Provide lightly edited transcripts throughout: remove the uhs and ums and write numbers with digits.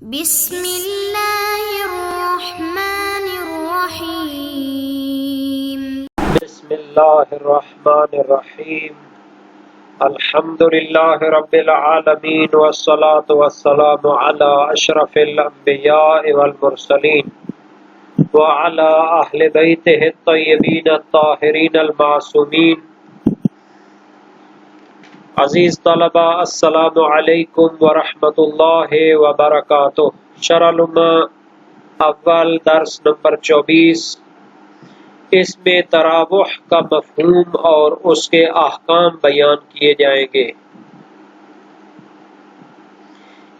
بسم اللہ الرحمن الرحیم بسم اللہ الرحمن الرحیم الحمد للہ رب العالمین والصلاة والسلام علی اشرف الانبیاء والمرسلین وعلی اہل بیتہ الطیبین الطاہرین المعصومین۔ عزیز طلبہ، السلام علیکم ورحمۃ اللہ وبرکاتہ۔ شرح الامہ اول درس نمبر 24، اس میں تراوح کا مفہوم اور اس کے احکام بیان کیے جائیں گے۔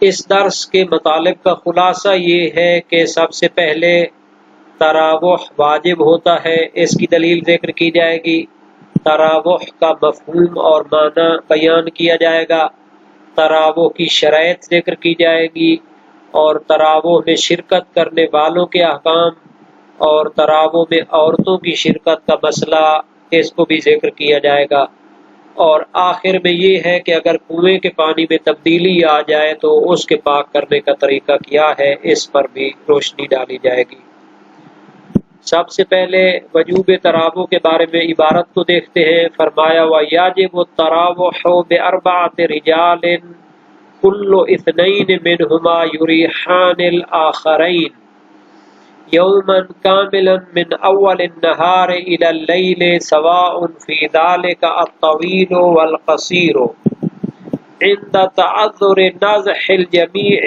اس درس کے مطالب کا خلاصہ یہ ہے کہ سب سے پہلے تراوح واجب ہوتا ہے، اس کی دلیل ذکر کی جائے گی۔ تراوح کا مفہوم اور معنی بیان کیا جائے گا، تراوح کی شرائط ذکر کی جائے گی، اور تراوح میں شرکت کرنے والوں کے احکام اور تراوح میں عورتوں کی شرکت کا مسئلہ، اس کو بھی ذکر کیا جائے گا۔ اور آخر میں یہ ہے کہ اگر کنویں کے پانی میں تبدیلی آ جائے تو اس کے پاک کرنے کا طریقہ کیا ہے، اس پر بھی روشنی ڈالی جائے گی۔ سب سے پہلے وجوب تراوح کے بارے میں عبارت کو دیکھتے ہیں۔ فرمایا وَيَجِبُ التَّرَاوُحُ بِأَرْبَعَةِ رِجَالٍ كُلُّ اثْنَيْنِ مِنْهُمَا يُرِيحَانِ الْآخَرَيْنِ يَوْمًا كَامِلًا مِنْ أَوَّلِ النَّهَارِ إِلَى اللَّيْلِ سَوَاءٌ فِي ذَلِكَ الطَّوِيلُ وَالْقَصِيرُ عِنْدَ تَعَذُّرِ نَزْحِ الْجَمِيعِ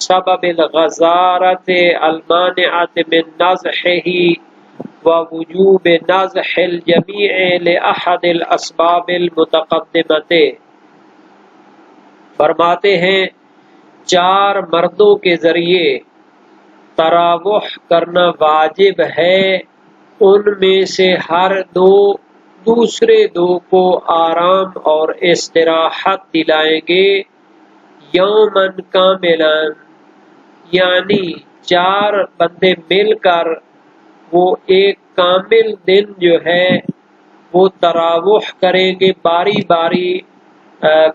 بسبب الغزارة المانعة من نزحه ووجوب نزح الجميع لأحد الأسباب المتقدمة۔ فرماتے ہیں 4 مردوں کے ذریعے تراوح کرنا واجب ہے، ان میں سے ہر 2 دوسرے 2 کو آرام اور استراحت دلائیں گے، یومن کاملن، یعنی 4 بندے مل کر وہ ایک کامل دن جو ہے وہ تراوح کریں گے، باری باری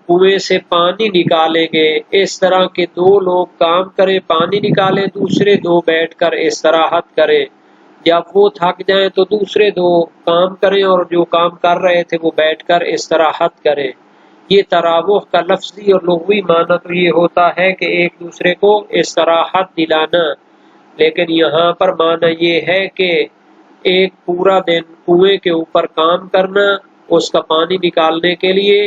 کنویں سے پانی نکالیں گے۔ اس طرح کے 2 لوگ کام کریں، پانی نکالیں، دوسرے 2 بیٹھ کر استراحت کریں۔ جب وہ تھک جائیں تو دوسرے 2 کام کریں اور جو کام کر رہے تھے وہ بیٹھ کر استراحت کریں۔ یہ تراوح کا لفظی اور لغوی معنی تو یہ ہوتا ہے کہ ایک دوسرے کو استراحت دلانا، لیکن یہاں پر معنی یہ ہے کہ ایک پورا دن کنویں کے اوپر کام کرنا، اس کا پانی نکالنے کے لیے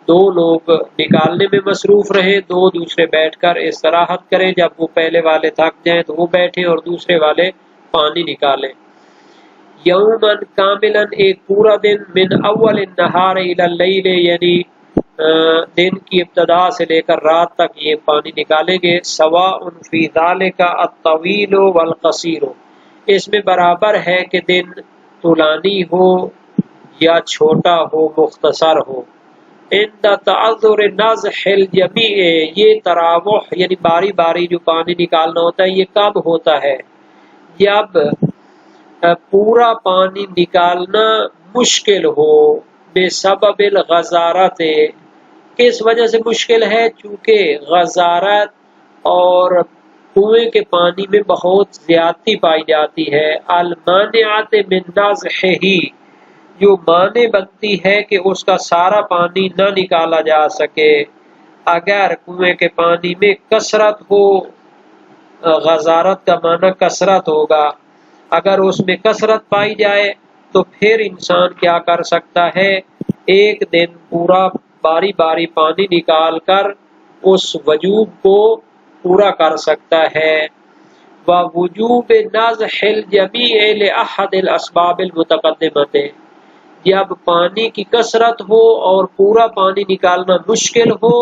2 لوگ نکالنے میں مصروف رہیں، 2 دوسرے بیٹھ کر استراحت کریں، جب وہ پہلے والے تھک جائیں تو وہ بیٹھیں اور دوسرے والے پانی نکالیں۔ یومن کاملن، ایک پورا دن، من اول النہار الی اللیل، یعنی دن کی ابتدا سے لے کر رات تک یہ پانی نکالیں گے۔ سواء فی ذلک الطویل والقصیر، اس میں برابر ہے کہ دن طولانی ہو یا چھوٹا ہو، مختصر ہو۔ عند تعذر نزح الجمیع، یہ تراوح یعنی باری باری جو پانی نکالنا ہوتا ہے یہ کب ہوتا ہے؟ جب پورا پانی نکالنا مشکل ہو، بسبب الغزارت، کس وجہ سے مشکل ہے؟ چونکہ غزارت اور کنویں کے پانی میں بہت زیادتی پائی جاتی ہے۔ المانعات من نزحہ، جو مانع بنتی ہے کہ اس کا سارا پانی نہ نکالا جا سکے۔ اگر کنویں کے پانی میں کثرت ہو، غزارت کا معنی کثرت ہوگا، اگر اس میں کثرت پائی جائے تو پھر انسان کیا کر سکتا ہے؟ ایک دن پورا باری باری پانی نکال کر اس وجوب کو پورا کر سکتا ہے۔ وَوُجُوبِ نَزْحِ الْجَمِيعِ لِأَحَدِ الْأَسْبَابِ الْمُتَقَدِّمَةِ، جب پانی کی کثرت ہو اور پورا پانی نکالنا مشکل ہو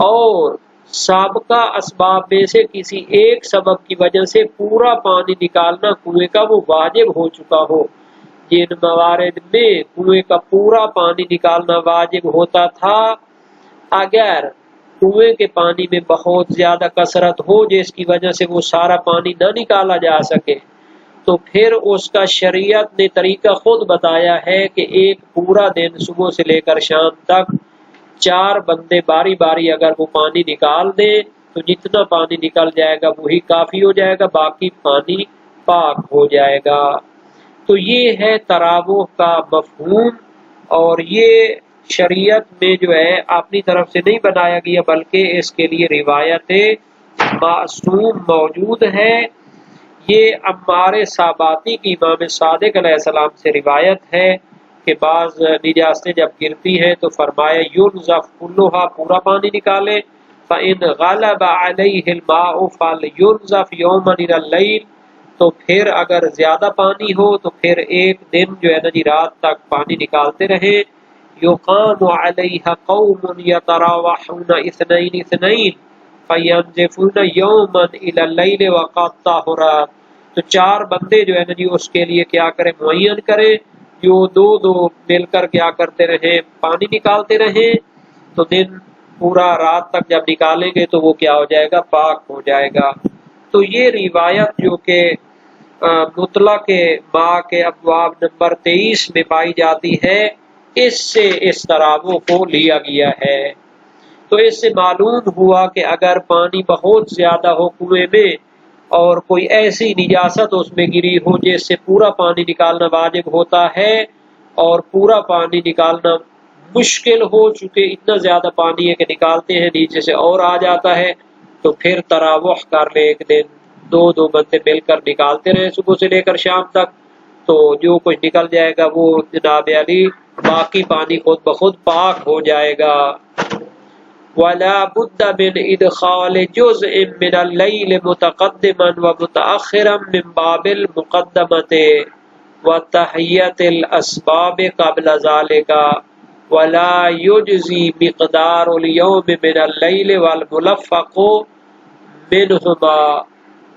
اور سابقہ اسباب میں سے کسی ایک سبب کی وجہ سے پورا پانی نکالنا کنویں کا وہ واجب ہو چکا ہو۔ جن موارد میں کنویں کا پورا پانی نکالنا واجب ہوتا تھا، اگر کنویں کے پانی میں بہت زیادہ کثرت ہو جس کی وجہ سے وہ سارا پانی نہ نکالا جا سکے، تو پھر اس کا شریعت نے طریقہ خود بتایا ہے کہ ایک پورا دن صبح سے لے کر شام تک 4 بندے باری باری اگر وہ پانی نکال دیں تو جتنا پانی نکل جائے گا وہی کافی ہو جائے گا، باقی پانی پاک ہو جائے گا۔ تو یہ ہے تراوح کا مفہوم، اور یہ شریعت میں جو ہے اپنی طرف سے نہیں بنایا گیا، بلکہ اس کے لیے روایت معصوم موجود ہے۔ یہ عمار صاباتی کی امام صادق علیہ السلام سے روایت ہے کہ بعض نجاستیں جب گرتی ہیں تو فرمایا ينزف كلها، پورا پانی نکالے، فإن غلب عليه الماء فلينزف يوما إلى الليل، تو پھر اگر زیادہ پانی ہو تو پھر ایک دن جو ہے نا جی رات تک پانی نکالتے رہے۔ يقام عليها قوم يتراوحون اثنين اثنين فينزفون يوما إلى الليل وقد طهرت، تو چار بندے جو ہے نا جی اس کے لیے کیا کرے، معین کرے، جو دو دو مل کر کیا کرتے رہیں، پانی نکالتے رہیں، تو دن پورا رات تک جب نکالیں گے تو وہ کیا ہو جائے گا، پاک ہو جائے گا۔ تو یہ روایت جو کہ مطلق ماء کے ابواب نمبر 23 میں پائی جاتی ہے، اس سے اس تراوح کو لیا گیا ہے۔ تو اس سے معلوم ہوا کہ اگر پانی بہت زیادہ ہو کنویں میں اور کوئی ایسی نجاست اس میں گری ہو جس سے پورا پانی نکالنا واجب ہوتا ہے، اور پورا پانی نکالنا مشکل ہو چکے اتنا زیادہ پانی ہے کہ نکالتے ہیں نیچے سے اور آ جاتا ہے، تو پھر تراوح کر لے، ایک دن دو دو بندے مل کر نکالتے رہے صبح سے لے کر شام تک، تو جو کچھ نکل جائے گا وہ جناب علی باقی پانی خود بخود پاک ہو جائے گا۔ وَلَا بُدَّ مِنْ إِدْخَالِ جُزْءٍ مِنَ اللَّيْلِ مُتَقَدِّمًا وَمُتَأَخِّرًا مِنْ بَابِ الْمُقَدَّمَةِ وَتَحِيَّةِ الْأَسْبَابِ قَبْلَ ذَلِكَ وَلَا يُجْزِي مِقْدَارُ الْيَوْمِ مِنَ اللَّيْلِ وَالْمُلَفَّقُ مِنْهُمَا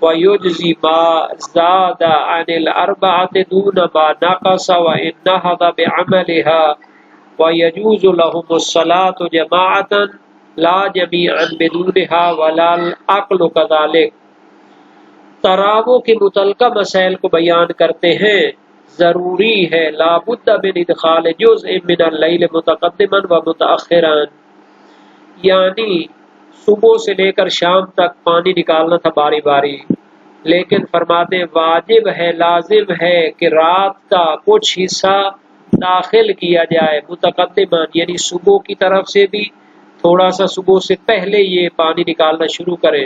وَيُجْزِي مَا زَادَ عَنِ الْأَرْبَعَةِ دُونَ مَا نَقَصَ وَإِنْ نَهَضَ بِعَمَلِهَا وَيَجُوزُ لَهُمُ الصَّلَاةُ جَمَاعَةً لَا جَمِيعًا بِدُونِهَا وَلَا الْعَقْلُ كَذَلِكَ۔ تراوح کے متعلقہ مسائل کو بیان کرتے ہیں۔ ضروری ہے لا بد من ادخال جزء من اللیل متقدما و متأخرا، یعنی صبح سے لے کر شام تک پانی نکالنا تھا باری باری، لیکن فرماتے واجب ہے، لازم ہے کہ رات کا کچھ حصہ داخل کیا جائے متقدما، یعنی صبح کی طرف سے بھی تھوڑا سا صبح سے پہلے یہ پانی نکالنا شروع کرے،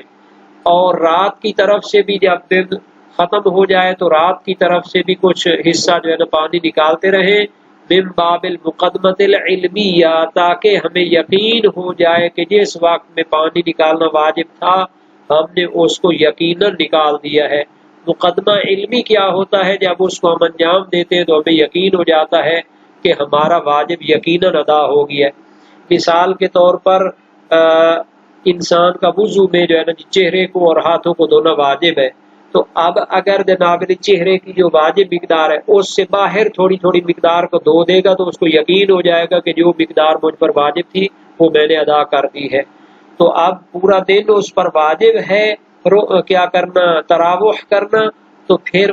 اور رات کی طرف سے بھی جب دن ختم ہو جائے تو رات کی طرف سے بھی کچھ حصہ جو ہے نا پانی نکالتے رہے، من باب المقدمۃ العلمیہ، تاکہ ہمیں یقین ہو جائے کہ جس وقت میں پانی نکالنا واجب تھا ہم نے اس کو یقیناً نکال دیا ہے۔ مقدمہ علمی کیا ہوتا ہے؟ جب اس کو ہم انجام دیتے ہیں تو ہمیں یقین ہو جاتا ہے کہ ہمارا واجب یقیناً ادا ہو گیا ہے۔ مثال کے طور پر انسان کا وضو میں جو ہے نا چہرے کو اور ہاتھوں کو دھونا واجب ہے، تو اب اگر جناب چہرے کی جو واجب مقدار ہے اس سے باہر تھوڑی تھوڑی مقدار کو دھو دے گا تو اس کو یقین ہو جائے گا کہ جو مقدار مجھ پر واجب تھی وہ میں نے ادا کر دی ہے۔ تو اب پورا دن اس پر واجب ہے کیا کرنا، تراوح کرنا، تو پھر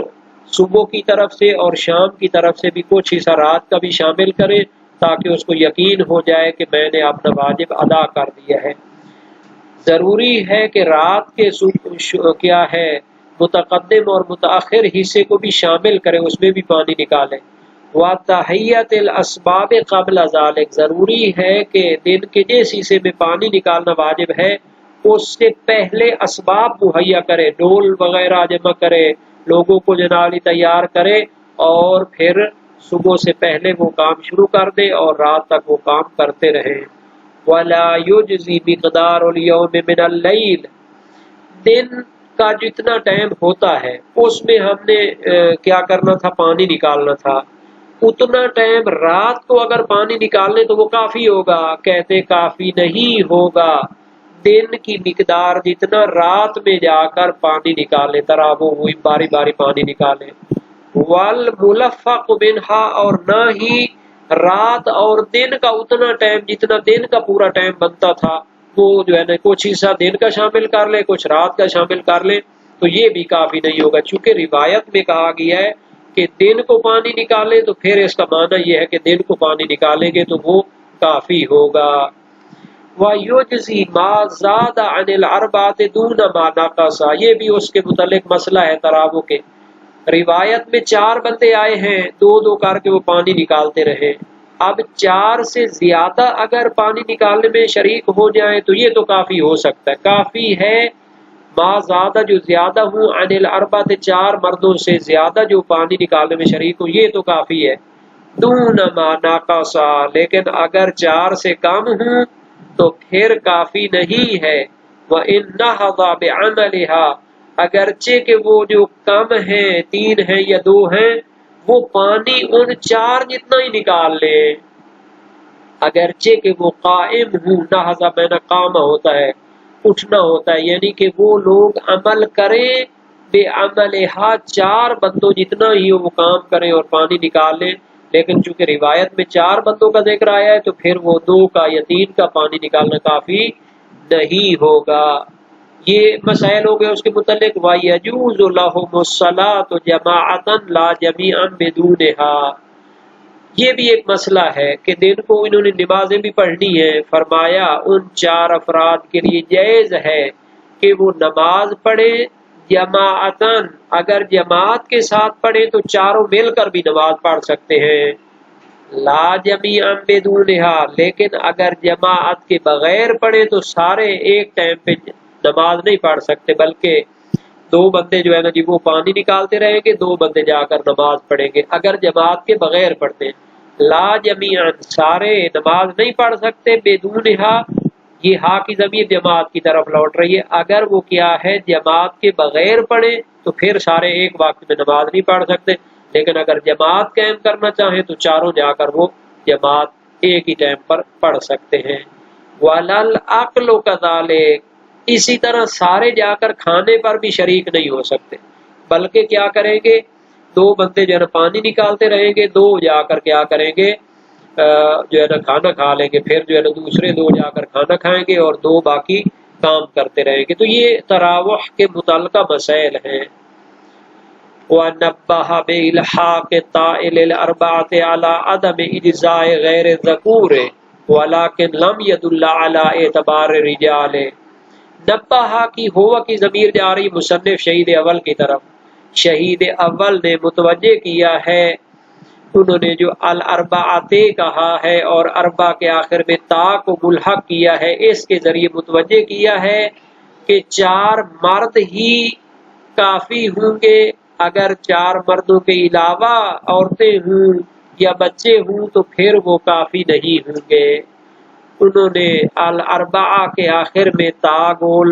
صبح کی طرف سے اور شام کی طرف سے بھی کچھ حصہ رات کا بھی شامل کرے، تاکہ اس کو یقین ہو جائے کہ میں نے اپنا واجب ادا کر دیا ہے۔ ضروری ہے کہ رات کے کیا ہے متقدم اور متاخر حصے کو بھی شامل کرے، اس میں بھی پانی نکالے۔ وَتَحِيَّةِ الْأَسْبَابِ قَبْلَ ذَلِكَ، ضروری ہے کہ دن کے جس حصے میں پانی نکالنا واجب ہے اس سے پہلے اسباب مہیا کرے، ڈول وغیرہ جمع کرے، لوگوں کو جنالی تیار کرے، اور پھر صبح سے پہلے وہ کام شروع کر دے اور رات تک وہ کام کرتے رہیں۔ وَلَا يُجْزِي مِقْدَارُ الْيَوْمِ مِنَ اللَّيْلِ، دن کا جتنا ٹائم ہوتا ہے اس میں ہم نے کیا کرنا تھا، پانی نکالنا تھا، اتنا ٹائم رات کو اگر پانی نکالنے تو وہ کافی ہوگا، کہتے کافی نہیں ہوگا، دن کی مقدار جتنا رات میں جا کر پانی نکالے، تراوح ہوئی باری باری پانی نکالے۔ والملفق منہا، اور نہ ہی رات اور دن کا اتنا ٹائم جتنا دن کا پورا ٹائم بنتا تھا وہ جو ہے نا کچھ حصہ دن کا شامل کر لے کچھ رات کا شامل کر لے، تو یہ بھی کافی نہیں ہوگا، چونکہ روایت میں کہا گیا ہے کہ دن کو پانی نکالے، تو پھر اس کا معنی یہ ہے کہ دن کو پانی نکالیں گے تو وہ کافی ہوگا۔ وَيُجْزِي مَا زَادَ عَنِ الْأَرْبَعَةِ دُونَ مَا نَقَصَ، یہ بھی اس کے متعلق مسئلہ ہے تراوح کے۔ روایت میں 4 بندے آئے ہیں، 2 کر کے وہ پانی نکالتے رہے، اب 4 سے زیادہ اگر پانی نکالنے میں شریک ہو جائیں تو یہ تو کافی ہو سکتا ہے، کافی ہے ما زیادہ جو زیادہ ہوں عن الاربعۃ 4 مردوں سے زیادہ جو پانی نکالنے میں شریک ہوں، یہ تو کافی ہے۔ دون ما ناقص، لیکن اگر 4 سے کم ہوں تو پھر کافی نہیں ہے۔ وَإِن نَهَضَ بِعَمَلِهَا، اگرچہ کہ وہ جو کم ہیں 3 ہیں یا 2 ہیں وہ پانی ان 4 جتنا ہی نکال لیں، اگرچہ کہ وہ قائم ہوں، نہض بین قامہ ہوتا ہے اٹھنا ہوتا ہے، یعنی کہ وہ لوگ عمل کریں بے عملہا 4 بندوں جتنا ہی وہ کام کریں اور پانی نکال لیں، لیکن چونکہ روایت میں 4 بندوں کا ذکر آیا ہے تو پھر وہ 2 کا یا 3 کا پانی نکالنا کافی نہیں ہوگا۔ یہ مسائل ہو گئے اس کے متعلق۔ وَيَجُوزُ لَهُمُ الصَّلَاةُ جَمَاعَةً لَا جَمِيعًا بِدُونِهَا، یہ بھی ایک مسئلہ ہے کہ دن کو انہوں نے نمازیں بھی پڑھنی ہے، فرمایا ان 4 افراد کے لیے جائز ہے کہ وہ نماز پڑھے جماعتاً، اگر جماعت کے ساتھ پڑھے تو چاروں مل کر بھی نماز پڑھ سکتے ہیں، لا جمیعا بدونہا، لیکن اگر جماعت کے بغیر پڑھے تو سارے ایک ٹائم پہ نماز نہیں پڑھ سکتے، بلکہ 2 بندے جو ہے نا جی وہ پانی نکالتے رہیں گے، 2 بندے جا کر نماز پڑھیں گے اگر جماعت کے بغیر پڑھتے ہیں۔ لا جمیعا، سارے نماز نہیں پڑھ سکتے، بدونہا، یہ ہا کی ضمیر جماعت کی طرف لوٹ رہی ہے، اگر وہ کیا ہے جماعت کے بغیر پڑھے تو پھر سارے ایک وقت میں نماز نہیں پڑھ سکتے، لیکن اگر جماعت قائم کرنا چاہیں تو چاروں جا کر وہ جماعت ایک ہی ٹائم پر پڑھ سکتے ہیں۔ وَلَلْعَقْلُ كَذَلِكَ، اسی طرح سارے جا کر کھانے پر بھی شریک نہیں ہو سکتے، بلکہ کیا کریں گے 2 بندے جو ہے نا پانی نکالتے رہیں گے، 2 جا کر کیا کریں گے جو ہے نا کھانا کھا لیں گے، پھر جو ہے نا دوسرے 2 جا کر کھانا کھائیں گے اور 2 باقی کام کرتے رہیں گے۔ تو یہ تراوح کے متعلقہ مسائل ہیں۔ وَنَبَّهَ بِإِلْحَاقِ الطَّائِلِ الْأَرْبَعَةِ عَلَىٰ عَدَمِ إِجْزَاءِ غَيْرِ الذَّكُورِ وَلَٰكِنْ لَمْ يَدُلَّ عَلَىٰ اعْتِبَارِ الرِّجَالِ، نبّہ کی ہوا کی ضمیر جا رہی مصنف شہید اول کی طرف، شہید اول نے متوجہ کیا ہے، انہوں نے جو الاربعات کہا ہے اور اربع کے آخر میں تا کو ملحق کیا ہے، اس کے ذریعے متوجہ کیا ہے کہ 4 مرد ہی کافی ہوں گے، اگر 4 مردوں کے علاوہ عورتیں ہوں یا بچے ہوں تو پھر وہ کافی نہیں ہوں گے۔ انہوں نے الاربعہ کے آخر میں تا گول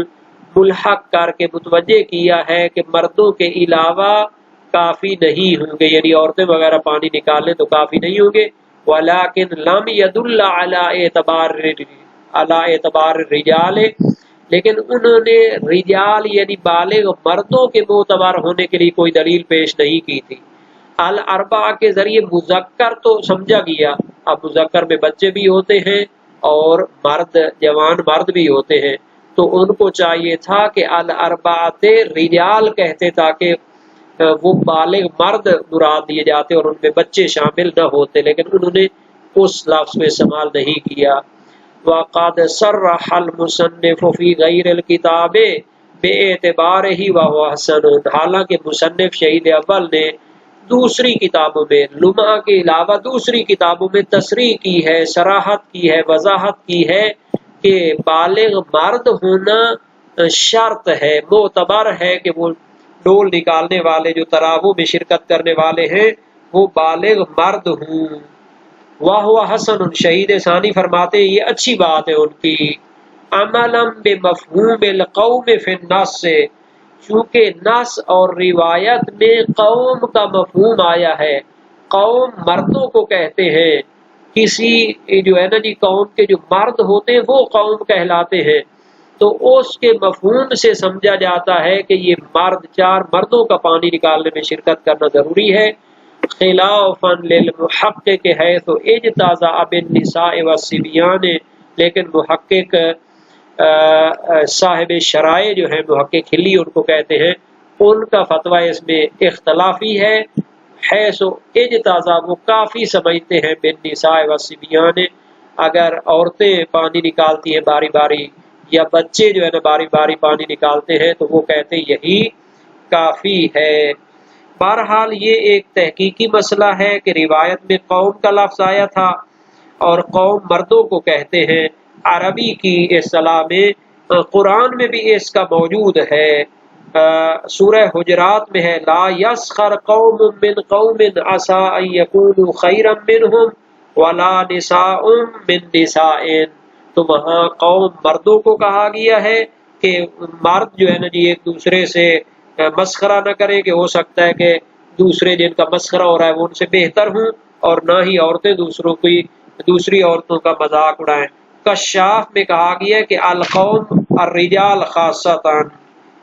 ملحق کر کے متوجہ کیا ہے کہ مردوں کے علاوہ کافی نہیں ہوں گے، یعنی عورتیں وغیرہ پانی نکالیں تو کافی نہیں ہوں گے۔ وَلَٰكِنْ لَمْ يَدُلَّ عَلَىٰ اعْتِبَارِ الرِّجَالِ، لیکن انہوں نے رجال یعنی بالغ مردوں کے معتبر ہونے کے لیے کوئی دلیل پیش نہیں کی تھی۔ الاربعہ کے ذریعے مذکر تو سمجھا گیا، اب مذکر میں بچے بھی ہوتے ہیں اور مرد جوان مرد بھی ہوتے ہیں، تو ان کو چاہیے تھا کہ الاربعۃ رجال کہتے تاکہ وہ بالغ مرد مراد دیے جاتے اور ان میں بچے شامل نہ ہوتے، لیکن انہوں نے اس لفظ میں استعمال نہیں کیا۔ وَقَدْ صَرَّحَ الْمُصَنِّفُ فِي غَيْرِ الْكِتَابِ بِاعْتِبَارِهِ وَهُوَ حَسَنٌ، حالانکہ مصنف شہید اول نے دوسری کتابوں میں لمعہ کے علاوہ دوسری کتابوں میں تصریح کی ہے، صراحت کی ہے، وضاحت کی ہے کہ بالغ مرد ہونا شرط ہے، معتبر ہے کہ وہ ڈول نکالنے والے جو تراوح میں شرکت کرنے والے ہیں وہ بالغ مرد ہوں۔ وَهُوَ حَسَنٌ، شہید ثانی فرماتے ہیں یہ اچھی بات ہے ان کی، عملاً بمفہوم القوم فی النص، چونکہ نص اور روایت میں قوم کا مفہوم آیا ہے، قوم مردوں کو کہتے ہیں، کسی جو ہے نا جی قوم کے جو مرد ہوتے ہیں وہ قوم کہلاتے ہیں، تو اس کے مفہوم سے سمجھا جاتا ہے کہ یہ مرد 4 مردوں کا پانی نکالنے میں شرکت کرنا ضروری ہے، خلافاً للمحقق حیث اجتازا بالنساء والصبیان، لیکن محقق صاحب شرائع جو ہے محقق خلی ان کو کہتے ہیں، ان کا فتویٰ اس میں اختلافی ہے، حیث اجتازا وہ کافی سمجھتے ہیں بالنساء والصبیان اگر عورتیں پانی نکالتی ہیں باری باری یا بچے جو ہے نا باری باری پانی نکالتے ہیں تو وہ کہتے ہیں یہی کافی ہے۔ بہرحال یہ ایک تحقیقی مسئلہ ہے کہ روایت میں قوم کا لفظ آیا تھا اور قوم مردوں کو کہتے ہیں۔ عربی کی اصطلاح میں قرآن میں بھی اس کا موجود ہے۔ سورہ حجرات میں ہے لا یسخر قوم من قوم عسى ان يكونوا خيرا منهم ولا نساء من نساء، تو وہاں قوم مردوں کو کہا گیا ہے کہ مرد جو ہے نا جی ایک دوسرے سے مسخرہ نہ کرے کہ ہو سکتا ہے کہ دوسرے جن کا مسخرہ ہو رہا ہے وہ ان سے بہتر ہوں، اور نہ ہی عورتیں دوسری عورتوں کا مذاق اڑائیں۔ کشاف میں کہا گیا ہے کہ القوم الرجال خاصتاً۔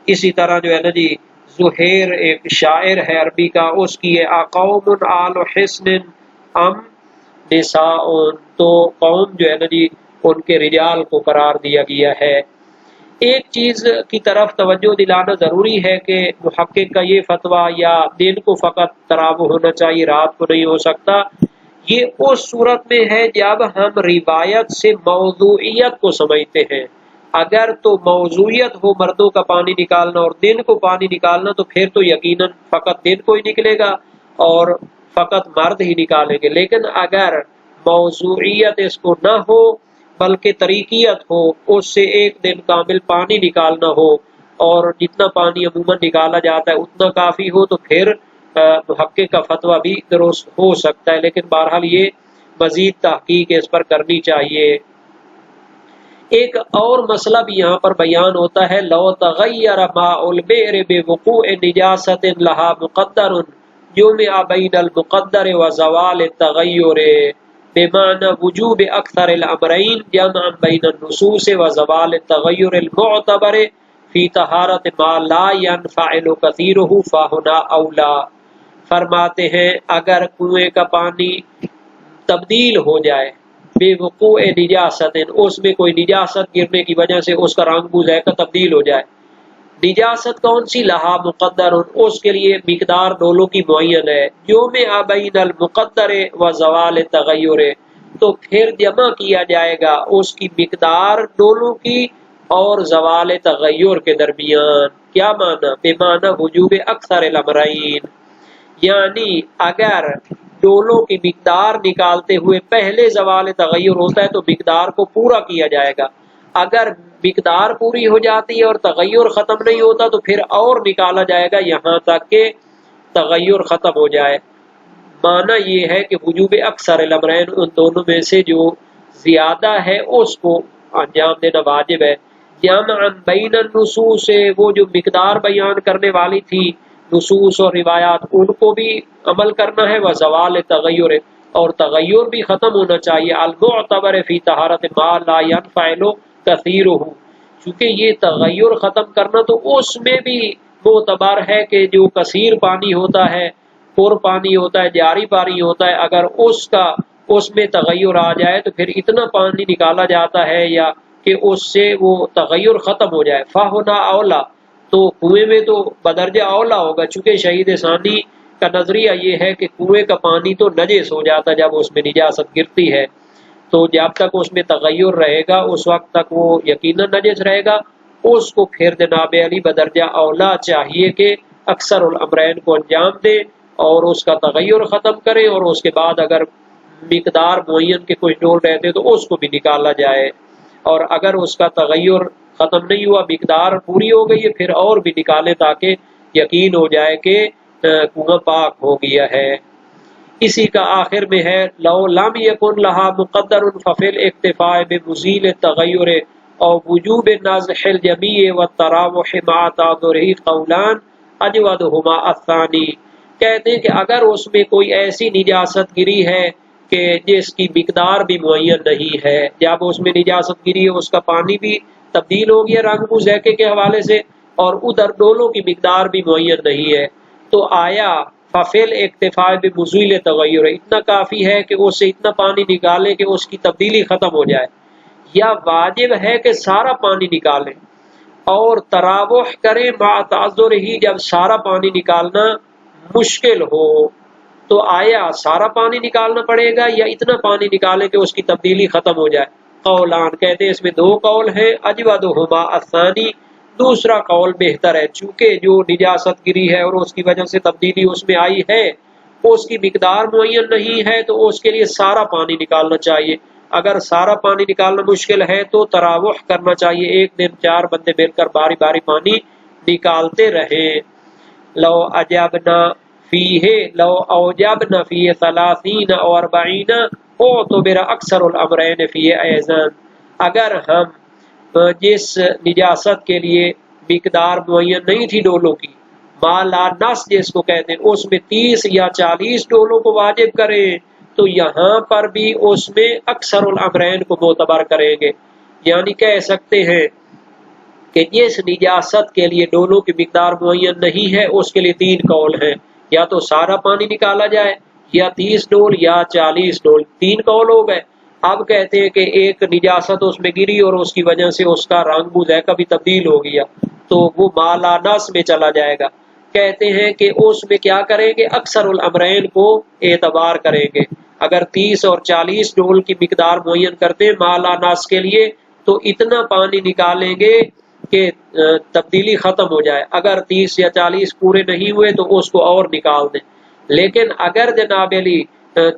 اسی طرح جو ہے نا جی زہیر ایک شاعر ہے عربی کا، اس کی ہے اقوم آل حسن ام نساء، تو قوم جو ہے نا جی ان کے رجال کو قرار دیا گیا ہے۔ ایک چیز کی طرف توجہ دلانا ضروری ہے کہ محقق کا یہ فتویٰ یا دن کو فقط تراوح ہونا چاہیے، رات کو نہیں ہو سکتا، یہ اس صورت میں ہے جب ہم روایت سے موضوعیت کو سمجھتے ہیں۔ اگر تو موضوعیت ہو مردوں کا پانی نکالنا اور دن کو پانی نکالنا تو پھر تو یقیناً فقط دن کو ہی نکلے گا اور فقط مرد ہی نکالیں گے، لیکن اگر موضوعیت اس کو نہ ہو بلکہ طریقیت ہو، اس سے ایک دن کامل پانی نکالنا ہو اور جتنا پانی عموماً نکالا جاتا ہے اتنا کافی ہو، تو پھر محقق کا فتویٰ بھی درست ہو سکتا ہے، لیکن بہرحال یہ مزید تحقیق اس پر کرنی چاہیے۔ ایک اور مسئلہ بھی یہاں پر بیان ہوتا ہے، لو تغیر ماء البئر بوقوع نجاست لها مقدر جمع بین المقدر وزوال التغیر بمعنى وجوب اکثر الامرین جمعا بین النصوص وزوال التغیر المعتبر فی طہارت ما لا ينفعل کثیرہ فہنا اولا۔ فرماتے ہیں اگر کنویں کا پانی تبدیل ہو جائے بے وقوع نجاست، اس میں کوئی نجاست گرنے کی وجہ سے اس کا رنگ بو ذائقہ تبدیل ہو جائے، نجاست کون سی؟ لہا مقدر، اس کے لیے مقدار ڈولوں کی معین ہے، جو میں بین المقدر و زوال تغیر، تو پھر جمع کیا جائے گا اس کی مقدار ڈولوں کی اور زوال تغیر کے درمیان۔ کیا معنی؟ بے معنی وجوب اکثر الامرین، یعنی اگر ڈولوں کی مقدار نکالتے ہوئے پہلے زوال تغیر ہوتا ہے تو مقدار کو پورا کیا جائے گا، اگر مقدار پوری ہو جاتی ہے اور تغیر ختم نہیں ہوتا تو پھر اور نکالا جائے گا یہاں تک کہ تغیر ختم ہو جائے۔ معنی یہ ہے کہ وجوب اکثر الامرین، ان دونوں میں سے جو زیادہ ہے اس کو انجام دینا واجب ہے۔ جمعا بین النصوص، وہ جو مقدار بیان کرنے والی تھی نصوص اور روایات ان کو بھی عمل کرنا ہے، وزوال تغیر، اور تغیر بھی ختم ہونا چاہیے، المعتبر فی طہارت ما لا ينفعل کثیرہ، چونکہ یہ تغیر ختم کرنا تو اس میں بھی معتبر ہے کہ جو کثیر پانی ہوتا ہے، پر پانی ہوتا ہے، جاری پانی ہوتا ہے، اگر اس میں تغیر آ جائے تو پھر اتنا پانی نکالا جاتا ہے یا کہ اس سے وہ تغیر ختم ہو جائے، فہنا اولا، تو کنویں میں تو بدرجہ اولا ہوگا، چونکہ شہید ثانی کا نظریہ یہ ہے کہ کنویں کا پانی تو نجس ہو جاتا جب اس میں نجاست گرتی ہے، تو جب تک اس میں تغیر رہے گا اس وقت تک وہ یقیناً نجس رہے گا، اس کو پھر جناب علی بدرجہ اولا چاہیے کہ اکثر الامرین کو انجام دے اور اس کا تغیر ختم کرے، اور اس کے بعد اگر مقدار معین کے کچھ ڈول رہتے تو اس کو بھی نکالا جائے، اور اگر اس کا تغیر ختم نہیں ہوا مقدار پوری ہو گئی ہے پھر اور بھی نکالے تاکہ یقین ہو جائے کہ کنواں پاک ہو گیا ہے۔ اسی کا آخر میں ہے لو لم یکن لہا مقدر ففی الاکتفاء بمزیل التغیر او وجوب نازح الجمیع والتراوح مع تعذرہ قولان اجودہما الثانی، کہتے ہیں کہ اگر اس میں کوئی ایسی نجاست گری ہے کہ جس کی مقدار بھی معین نہیں ہے، جب اس میں نجاست گری ہے اس کا پانی بھی تبدیل ہو گیا رنگ بو ذائقے کے حوالے سے اور ادھر ڈولوں کی مقدار بھی معین نہیں ہے، تو آیا ففل اکتفاء بمزیل تغیر، اتنا کافی ہے کہ اس سے اتنا پانی نکالے کہ اس کی تبدیلی ختم ہو جائے، یا واجب ہے کہ سارا پانی نکالیں اور تراوح کریں مع تعذر ہی، جب سارا پانی نکالنا مشکل ہو، تو آیا سارا پانی نکالنا پڑے گا یا اتنا پانی نکالیں کہ اس کی تبدیلی ختم ہو جائے؟ قولان کہتے ہیں اس میں دو قول ہیں، اجودہما الثانی، دوسرا قول بہتر ہے، چونکہ جو نجاست گری ہے اور اس کی وجہ سے تبدیلی اس میں آئی ہے اس کی مقدار معین نہیں ہے تو اس کے لیے سارا پانی نکالنا چاہیے۔ اگر سارا پانی نکالنا مشکل ہے تو تراوح کرنا چاہیے، ایک دن 4 بندے مل کر باری باری پانی نکالتے رہیں۔ لو اجبنا فیہ لو اوجبنا فیہ 30 او 40 اعتبر اکثر الامرین فیہ ایضاً، اگر ہم جس نجاست کے لیے مقدار معین نہیں تھی ڈولوں کی، مالا نس جس کو کہتے ہیں، اس میں 30 یا 40 ڈولوں کو واجب کریں تو یہاں پر بھی اس میں اکثر الامرین کو معتبر کریں گے، یعنی کہہ سکتے ہیں کہ جس نجاست کے لیے ڈولوں کی مقدار معین نہیں ہے اس کے لیے 3 قول ہیں، یا تو سارا پانی نکالا جائے یا 30 ڈول یا 40 ڈول، 3 قول ہو گئے۔ اب کہتے ہیں کہ ایک نجاست اس میں گری اور اس کی وجہ سے اس کا رنگ بوذیقہ بھی تبدیل ہو گیا تو وہ مالا نس میں چلا جائے گا۔ کہتے ہیں کہ اس میں کیا کریں گے، اکثر الامرین کو اعتبار کریں گے۔ اگر 30 اور 40 ڈول کی مقدار معین کرتے ہیں مالا نس کے لیے تو اتنا پانی نکالیں گے کہ تبدیلی ختم ہو جائے، اگر 30 یا 40 پورے نہیں ہوئے تو اس کو اور نکال دیں۔ لیکن اگر جناب علی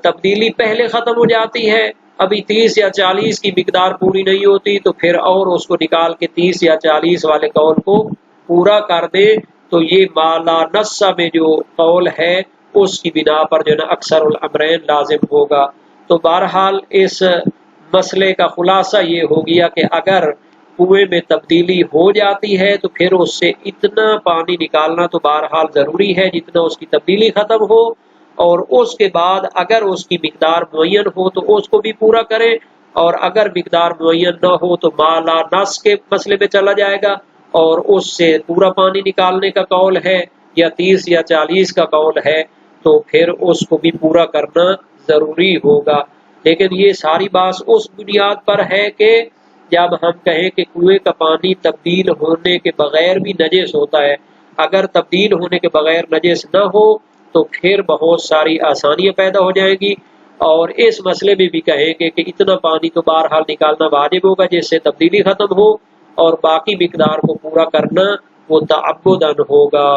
تبدیلی پہلے ختم ہو جاتی ہے، ابھی 30 یا 40 کی مقدار پوری نہیں ہوتی تو پھر اور اس کو نکال کے 30 یا 40 والے قول کو پورا کر دیں، تو یہ مالا نسا میں جو قول ہے اس کی بنا پر جو ہے نا اکثر الامرین لازم ہوگا۔ تو بہرحال اس مسئلے کا خلاصہ یہ ہو گیا کہ اگر کنویں میں تبدیلی ہو جاتی ہے تو پھر اس سے اتنا پانی نکالنا تو بہرحال ضروری ہے جتنا اس کی تبدیلی ختم ہو، اور اس کے بعد اگر اس کی مقدار معین ہو تو اس کو بھی پورا کریں، اور اگر مقدار معین نہ ہو تو مالا نس کے مسئلے میں چلا جائے گا اور اس سے پورا پانی نکالنے کا قول ہے یا 30 یا 40 کا قول ہے تو پھر اس کو بھی پورا کرنا ضروری ہوگا۔ لیکن یہ ساری بات اس بنیاد پر ہے کہ جب ہم کہیں کہ کنویں کا پانی تبدیل ہونے کے بغیر بھی نجس ہوتا ہے، اگر تبدیل ہونے کے بغیر نجس نہ ہو تو پھر بہت ساری آسانیاں پیدا ہو جائیں گی، اور اس مسئلے میں بھی کہیں گے کہ اتنا پانی تو بہرحال نکالنا واجب ہوگا جس سے تبدیلی ختم ہو، اور باقی مقدار کو پورا کرنا وہ تعبداً ہوگا۔